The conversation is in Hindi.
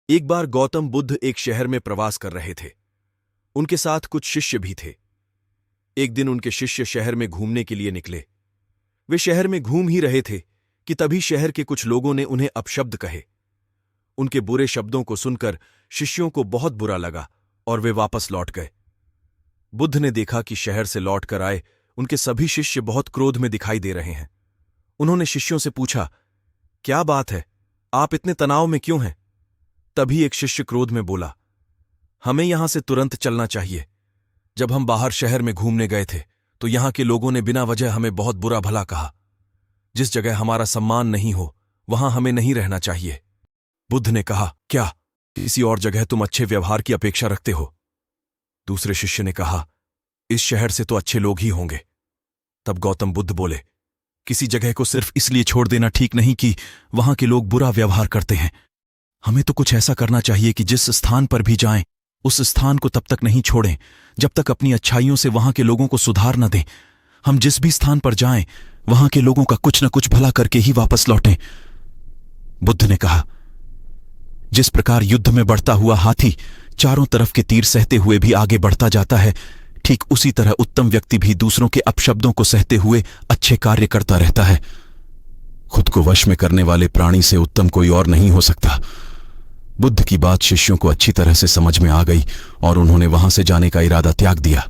एक बार गौतम बुद्ध एक शहर में प्रवास कर रहे थे। उनके साथ कुछ शिष्य भी थे। एक दिन उनके शिष्य शहर में घूमने के लिए निकले। वे शहर में घूम ही रहे थे कि तभी शहर के कुछ लोगों ने उन्हें अपशब्द कहे। उनके बुरे शब्दों को सुनकर शिष्यों को बहुत बुरा लगा और वे वापस लौट गए। बुद्ध ने देखा कि शहर से लौट कर आए उनके सभी शिष्य बहुत क्रोध में दिखाई दे रहे हैं। उन्होंने शिष्यों से पूछा, क्या बात है, आप इतने तनाव में क्यों हैं? तभी एक शिष्य क्रोध में बोला, हमें यहां से तुरंत चलना चाहिए। जब हम बाहर शहर में घूमने गए थे तो यहां के लोगों ने बिना वजह हमें बहुत बुरा भला कहा। जिस जगह हमारा सम्मान नहीं हो वहां हमें नहीं रहना चाहिए। बुद्ध ने कहा, क्या किसी और जगह तुम अच्छे व्यवहार की अपेक्षा रखते हो? दूसरे शिष्य ने कहा, इस शहर से तो अच्छे लोग ही होंगे। तब गौतम बुद्ध बोले, किसी जगह को सिर्फ इसलिए छोड़ देना ठीक नहीं कि वहां के लोग बुरा व्यवहार करते हैं। हमें तो कुछ ऐसा करना चाहिए कि जिस स्थान पर भी जाएं उस स्थान को तब तक नहीं छोड़ें जब तक अपनी अच्छाइयों से वहां के लोगों को सुधार न दें। हम जिस भी स्थान पर जाएं वहां के लोगों का कुछ न कुछ भला करके ही वापस लौटें। बुद्ध ने कहा, जिस प्रकार युद्ध में बढ़ता हुआ हाथी चारों तरफ के तीर सहते हुए भी आगे बढ़ता जाता है, ठीक उसी तरह उत्तम व्यक्ति भी दूसरों के अपशब्दों को सहते हुए अच्छे कार्य करता रहता है। खुद को वश में करने वाले प्राणी से उत्तम कोई और नहीं हो सकता। बुद्ध की बात शिष्यों को अच्छी तरह से समझ में आ गई और उन्होंने वहां से जाने का इरादा त्याग दिया।